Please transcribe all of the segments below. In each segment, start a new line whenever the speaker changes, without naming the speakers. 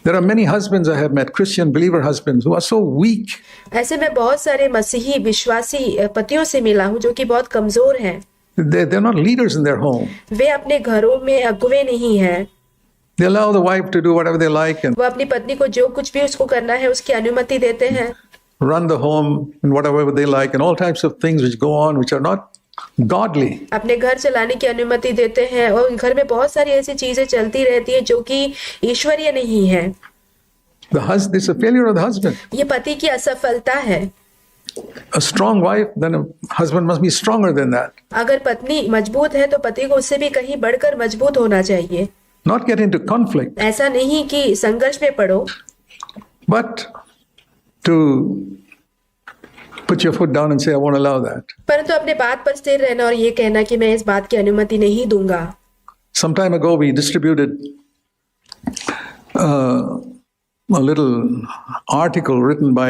There are many husbands I have met, Christian believer husbands, who are so weak.
ऐसे में बहुत सारे मसीही विश्वासी पतियों से मिला हूँ जो कि बहुत कमजोर हैं।
They're not leaders in their home.
वे अपने घरों में अगुवे नहीं हैं।
They allow the wife to do whatever they like and
वो अपनी पत्नी को जो कुछ भी उसको करना है उसकी अनुमति देते हैं।
run the home and whatever they like and all types of things which go on which are not godly.
अपने घर चलाने की अनुमति देते हैं और घर में बहुत सारी ऐसी चीजें चलती रहती है जो कि ईश्वरीय नहीं है।
This is a failure of the husband.
ये पति की असफलता है।
A strong wife, then a husband must be stronger than that.
अगर पत्नी मजबूत है तो पति को उससे भी कहीं बढ़कर मजबूत होना चाहिए।
Not get into conflict,
ऐसा नहीं कि संघर्ष में पड़ो,
but to put your foot down and say, I won't allow that.
परंतु अपने बात पर स्थिर रहना और ये कहना कि मैं इस बात की अनुमति नहीं दूंगा।
Some time ago, we distributed a little article written by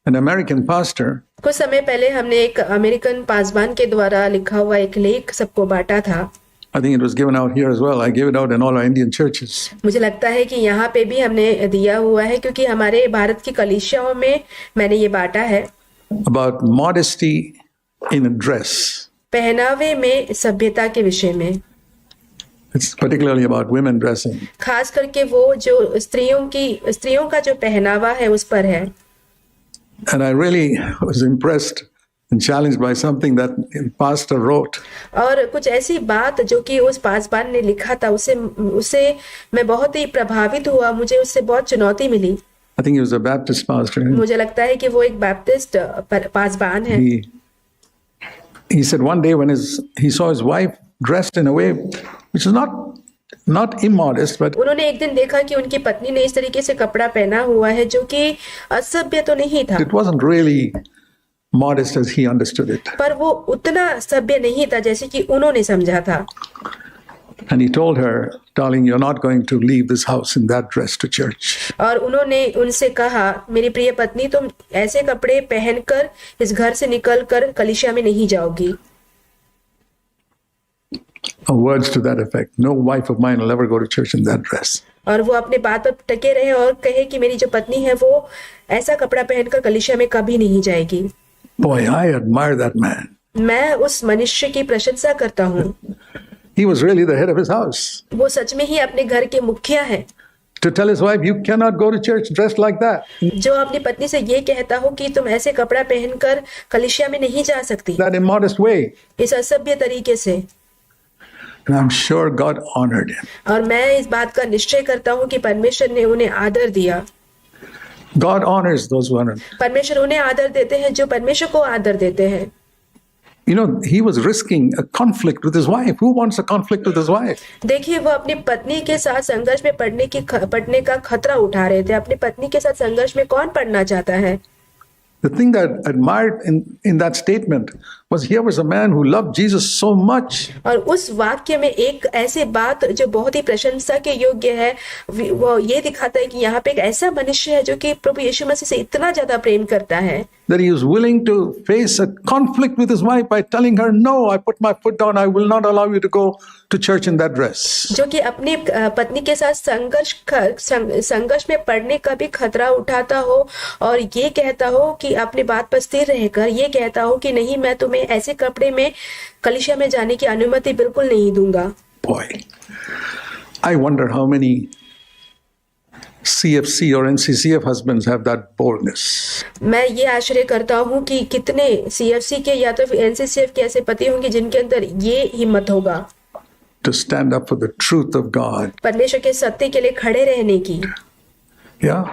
an American pastor.
कुछ समय पहले हमने एक अमेरिकन पासवान के द्वारा लिखा हुआ एक लेख सबको बांटा था।
I think it was given out here as well. I gave it out in all our Indian churches.
मुझे लगता है कि यहाँ पे भी हमने दिया हुआ है क्योंकि हमारे भारत की कलीसियाओं में मैंने ये बांटा है।
About modesty in dress.
पहनावे में सभ्यता के विषय में।
It's particularly about women dressing.
खास करके वो जो स्त्रियों का जो पहनावा है उस पर है।
And I really was impressed and challenged by something that the pastor wrote.
और कुछ ऐसी बात जो कि उस पासवान ने लिखा था उससे मैं बहुत ही प्रभावित हुआ, मुझे उससे बहुत चुनौती मिली।
I think he was a Baptist pastor.
मुझे लगता है कि वो एक बैप्टिस्ट पासवान है।
He said one day when he saw his wife dressed in a way which is not immodest, but
उन्होंने एक दिन देखा कि उनकी पत्नी ने इस तरीके से कपड़ा पहना हुआ है जो कि असभ्य तो नहीं था,
it wasn't really modest as he understood it.
पर वो उतना सभ्य नहीं था जैसे कि उन्होंने समझा था।
And he told her, darling, you're not going to leave this house in that dress to church.
और उन्होंने उनसे कहा, मेरी प्रिय पत्नी, तुम ऐसे कपड़े पहनकर इस घर से निकलकर कलीसिया में नहीं जाओगी।
Words to that effect. No wife of mine will ever go to church in that dress.
और वो अपने बात पर टके रहे और कहे कि मेरी जो पत्नी है वो ऐसा कपड़ा पहनकर कलीसिया में कभी नहीं जाएगी।
Boy, I admire that man.
मैं उस मनुष्य की प्रशंसा करता हूँ।
He was really the head of his house.
वो सच में ही अपने घर के मुखिया है।
To tell his wife, you cannot go to church dressed like that.
जो अपनी पत्नी से ये कहता हो कि तुम ऐसे कपड़ा पहनकर कलीसिया में नहीं जा सकती,
That immodest way.
इस असभ्य तरीके से।
And I'm sure God honored him.
और मैं इस बात का निश्चय करता हूँ कि परमेश्वर ने उन्हें आदर दिया।
God honors those who honor.
परमेश्वर उन्हें आदर देते हैं जो परमेश्वर को आदर देते हैं।
You know, he was risking a conflict with his wife. Who wants a conflict with his wife?
देखिए, वो अपनी पत्नी के साथ संघर्ष में पड़ने का खतरा उठा रहे थे। अपनी पत्नी के साथ संघर्ष में कौन पड़ना चाहता है?
The thing that I admired in that statement was here was a man who loved Jesus so much.
और उस वाक्य में एक ऐसी बात जो बहुत ही प्रशंसा के योग्य है, वो ये दिखाता है कि यहाँ पे एक ऐसा मनुष्य है जो कि प्रभु यीशु मसीह से इतना ज्यादा प्रेम करता है
That he was willing to face a conflict with his wife by telling her, no, I put my foot down, I will not allow you to go to church in that dress.
जो कि अपनी पत्नी के साथ संघर्ष में पड़ने का भी खतरा उठाता हो और ये कहता हो कि अपनी बात पर स्थिर रहकर ये कहता हो कि नहीं, मैं तुम्हें ऐसे कपड़े में कलीसिया में जाने की अनुमति बिल्कुल नहीं दूंगा।
Boy, I wonder how many CFC or NCCF husbands have that boldness.
मैं ये आश्चर्य करता हूँ कि कितने CFC के या तो NCCF के ऐसे पति होंगे जिनके अंदर ये हिम्मत होगा
To stand up for the truth of God.
परमेश्वर के सत्य के लिए खड़े रहने की।
Yeah.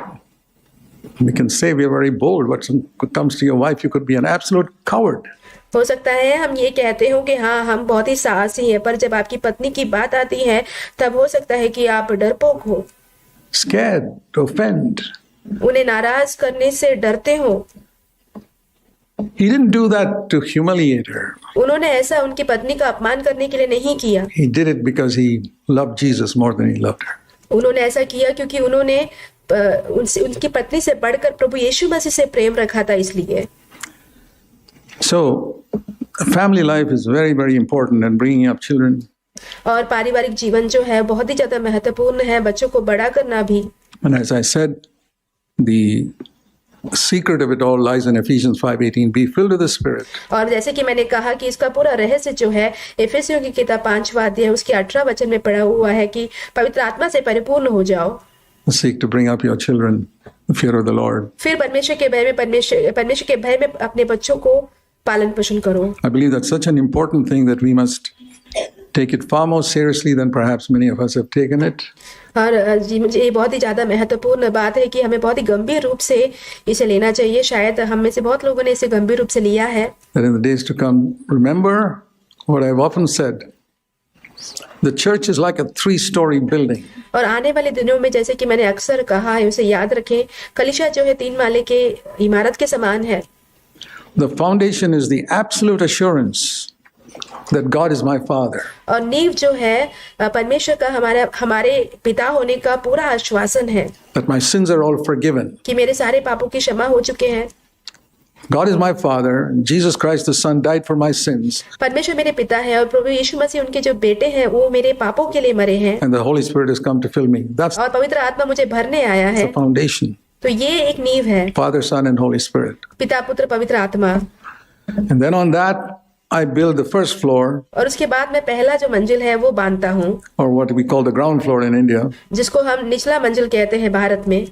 We can say we are very bold, but when it comes to your wife, you could be an absolute coward.
हो सकता है हम ये कहते हो कि हाँ, हम बहुत ही साहसी हैं, पर जब आपकी पत्नी की बात आती है तब हो सकता है कि आप डरपोक हो,
Scared to offend.
उन्हें नाराज करने से डरते हो।
He didn't do that to humiliate her.
उन्होंने ऐसा उनकी पत्नी का अपमान करने के लिए नहीं किया।
He did it because he loved Jesus more than he loved her.
उन्होंने ऐसा किया क्योंकि उन्होंने उनकी पत्नी से बढ़कर प्रभु यीशु मसीह से प्रेम रखा था, इसलिए।
So, family life is very, very important in bringing up children.
और पारिवारिक जीवन जो है बहुत ही ज्यादा महत्वपूर्ण है, बच्चों को बड़ा करना भी।
And as I said, the secret of it all lies in Ephesians 5:18. Be filled with the Spirit.
और जैसे कि मैंने कहा कि इसका पूरा रहस्य जो है इफिसियों की किताब 5वां अध्याय उसके 18 वचन में पढ़ा हुआ है कि पवित्र आत्मा से परिपूर्ण हो जाओ।
Seek to bring up your children in the fear of the Lord.
फिर परमेश्वर के भय में अपने बच्चों को पालन पोषण करो।
I believe that's such an important thing that we must take it far more seriously than perhaps many of us have taken it.
और मुझे ये बहुत ही ज्यादा महत्वपूर्ण बात है कि हमें बहुत ही गंभीर रूप से इसे लेना चाहिए। शायद हम में से बहुत लोगों ने इसे गंभीर रूप से लिया है।
That in the days to come, remember what I've often said. The church is like a 3-story building.
और आने वाले दिनों में जैसे कि मैंने अक्सर कहा है उसे याद रखें, कलीसिया जो है 3 माले के इमारत के समान है।
The foundation is the absolute assurance that God is my Father.
और नींव जो है परमेश्वर का हमारे पिता होने का पूरा आश्वासन है
That my sins are all forgiven.
कि मेरे सारे पापों की क्षमा हो चुके हैं।
God is my Father. Jesus Christ the Son died for my sins.
परमेश्वर मेरे पिता है और प्रभु यीशु मसीह उनके जो बेटे हैं वो मेरे पापों के लिए मरे हैं।
And the Holy Spirit has come to fill me. That's
और पवित्र आत्मा मुझे भरने आया है।
the foundation.
तो ये एक नींव है,
Father, Son, and Holy Spirit.
पिता पुत्र पवित्र आत्मा।
And then on that, I build the first floor,
और उसके बाद मैं पहला जो मंजिल है वो बांधता हूँ,
or what we call the ground floor in India,
जिसको हम निचला मंजिल कहते हैं भारत में।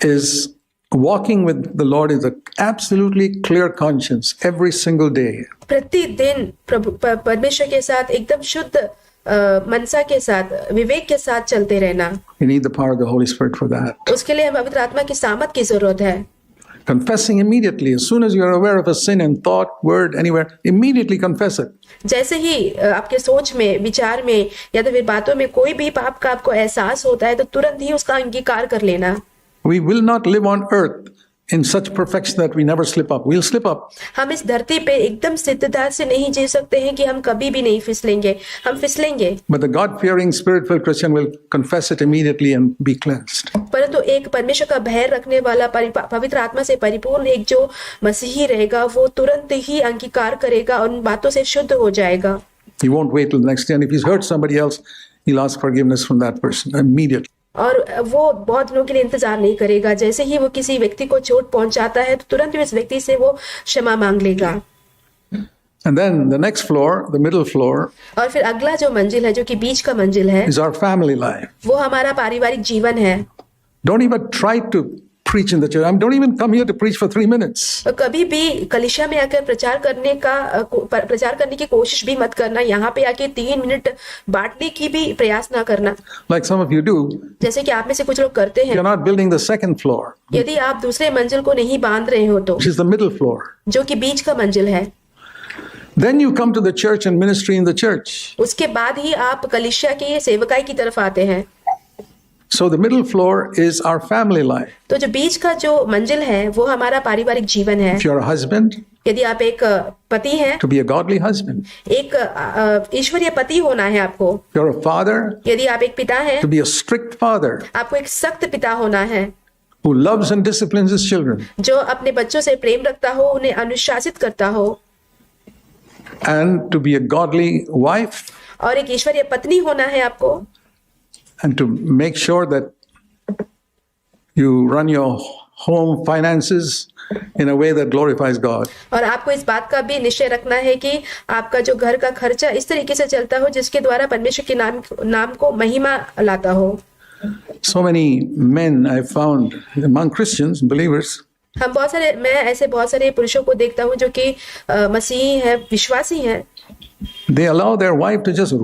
is walking with the Lord is an absolutely clear conscience every single day.
प्रतिदिन परमेश्वर के साथ एकदम शुद्ध मनसा के साथ विवेक के साथ चलते रहना।
You need the power of the Holy Spirit for that.
उसके लिए पवित्र आत्मा की सामर्थ की जरूरत है।
Confessing immediately, as soon as you are aware of a sin in thought, word, anywhere, immediately confess it.
जैसे ही आपके सोच में, विचार में या तो फिर बातों में कोई भी पाप का आपको एहसास होता है तो तुरंत ही उसका अंगीकार कर लेना।
We will not live on earth in such perfection that we never slip up. We'll slip up.
हम इस धरती पे एकदम सिद्धता से नहीं जी सकते हैं कि हम कभी भी नहीं फिसलेंगे, हम फिसलेंगे।
But the God-fearing, spirit-filled Christian will confess it immediately and be cleansed.
परंतु एक परमेश्वर का भय रखने वाला पवित्र आत्मा से परिपूर्ण एक जो मसीही रहेगा वो तुरंत ही अंगीकार करेगा और उन बातों से शुद्ध हो जाएगा।
He won't wait till the next day, and if he's hurt somebody else, he'll ask forgiveness from that person immediately.
और वो बहुत दिनों के लिए इंतजार नहीं करेगा। जैसे ही वो किसी व्यक्ति को चोट पहुंचाता है तो तुरंत ही उस व्यक्ति से वो क्षमा मांग लेगा।
And then the next floor, the middle floor,
और फिर अगला जो मंजिल है जो कि बीच का मंजिल है
is our family life.
वो हमारा पारिवारिक जीवन है।
Don't even try to preach in the church. I mean, don't even come here to preach for 3 minutes.
कभी भी कलीसिया में आकर प्रचार करने की कोशिश भी मत करना। यहाँ पे आके 3 मिनट बांटने की भी प्रयास ना करना,
Like some of you do.
जैसे कि आप में से कुछ लोग करते हैं।
You're not building the second floor,
यदि आप दूसरे मंजिल को नहीं बांध रहे हो तो,
which is the middle floor.
जो कि बीच का मंजिल है,
Then you come to the church and ministry in the church.
उसके बाद ही आप कलीसिया की सेवकाई की तरफ आते हैं।
So the middle floor is our family life.
तो जो बीच का जो मंजिल है वो हमारा पारिवारिक जीवन है।
If you're a husband,
यदि आप एक पति हैं,
to be a godly husband.
एक ईश्वरीय पति होना है आपको।
If you're a father,
यदि आप एक पिता हैं,
to be a strict father
आपको एक सख्त पिता होना है
who loves and disciplines his children.
जो अपने बच्चों से प्रेम रखता हो, उन्हें अनुशासित करता हो।
And to be a godly wife,
और एक ईश्वरीय पत्नी होना है आपको,
and to make sure that you run your home finances in a way that glorifies God.
और आपको इस बात का भी निश्चय रखना है कि आपका जो घर का खर्चा इस तरीके से चलता हो जिसके द्वारा परमेश्वर के नाम को महिमा लाता हो।
So many men I've found among Christians, believers,
मैं ऐसे बहुत सारे पुरुषों को देखता हूँ जो कि मसीही हैं, विश्वासी हैं।
they allow their wife to just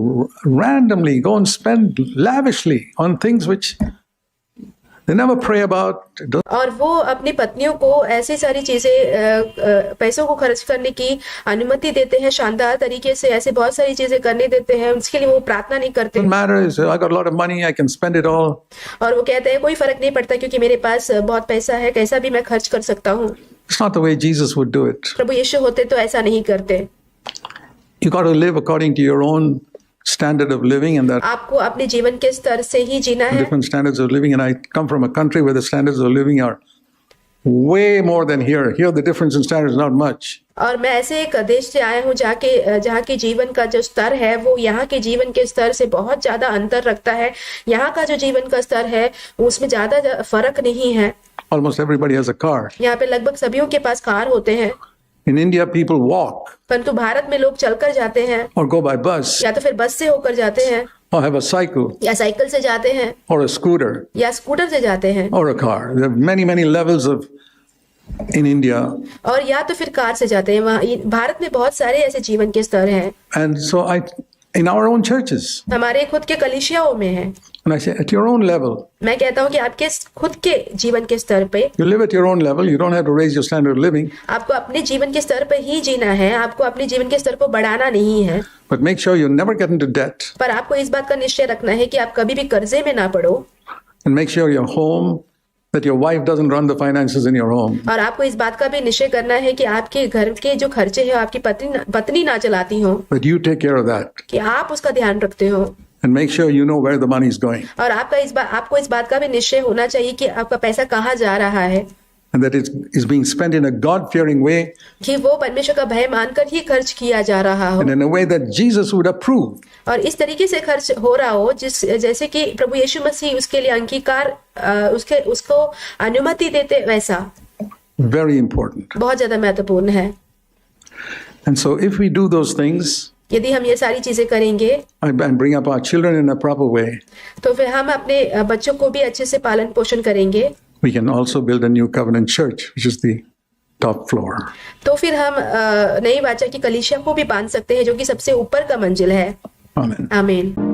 randomly go and spend lavishly on things which they never pray about.
और वो अपनी पत्नियों को ऐसी सारी चीजें पैसों को खर्च करने की अनुमति देते हैं, शानदार तरीके से ऐसे बहुत सारी चीजें करने देते हैं, उसके लिए वो प्रार्थना नहीं करते।
Doesn't matter. I got a lot of money. I can spend it all.
और वो कहते हैं कोई फर्क नहीं पड़ता क्योंकि मेरे पास बहुत पैसा है, कैसा भी मैं खर्च कर सकता हूँ।
It's not the way Jesus would do it.
प्रभु यीशु होते तो ऐसा नहीं करते।
You got to live according to your own standard of living, and that
आपको अपने जीवन के स्तर से ही जीना है।
different standards of living. And I come from a country where the standards of living are way more than here. Here, the difference in standard is not much.
और मैं ऐसे एक देश से आया हूँ जहाँ के जीवन का जो स्तर है वो यहाँ के जीवन के स्तर से बहुत ज्यादा अंतर रखता है। यहाँ का जो जीवन का स्तर है उसमें ज्यादा फर्क नहीं है।
Almost everybody has a car.
यहाँ पे लगभग सभी के पास कार होते हैं।
In India, people walk
परंतु भारत में लोग चलकर जाते हैं
or go by bus
या तो फिर बस से होकर जाते हैं
or have a cycle
या साइकिल से जाते हैं
or a scooter
या स्कूटर से जाते हैं
or a car. There are many, many levels of in India.
और या तो फिर कार से जाते हैं। वहाँ भारत में बहुत सारे ऐसे जीवन के स्तर हैं।
And so in our own churches,
हमारे खुद के कलीसियाओं में है।
and I say at your own level,
मैं कहता हूँ कि आपके खुद के जीवन के स्तर पे
you live at your own level. You don't have to raise your standard of living,
आपको अपने जीवन के स्तर पर ही जीना है। आपको अपने जीवन के स्तर को बढ़ाना नहीं है।
but make sure you never get into debt,
पर आपको इस बात का निश्चय रखना है कि आप कभी भी कर्जे में ना पड़ो।
and make sure your home, that your wife doesn't run the finances in your home.
और आपको इस बात का भी निश्चय करना है कि आपके घर के जो खर्चे हैं आपकी पत्नी ना चलाती हो,
But you take care of that,
कि आप उसका ध्यान रखते हो।
and make sure you know where the money is going,
और आपको इस बात का भी निश्चय होना चाहिए कि आपका पैसा कहाँ जा रहा है,
and that it is being spent in a God-fearing way,
कि वो परमेश्वर का भय मानकर ही खर्च किया जा रहा हो
and in a way that Jesus would approve.
और इस तरीके से खर्च हो रहा हो जैसे कि प्रभु यीशु मसीह उसके लिए अंगीकार उसको अनुमति देते वैसा।
Very important.
बहुत ज्यादा महत्वपूर्ण है।
And so if we do those things
यदि हम ये सारी चीजें करेंगे
and bring up our children in a proper way,
तो फिर हम अपने बच्चों को भी अच्छे से पालन पोषण करेंगे।
we can also build a new covenant church, which is the top floor.
तो फिर हम नई वाचा की कलीसिया को भी बांध सकते हैं जो कि सबसे ऊपर का मंजिल है।
Amen.
आमीन।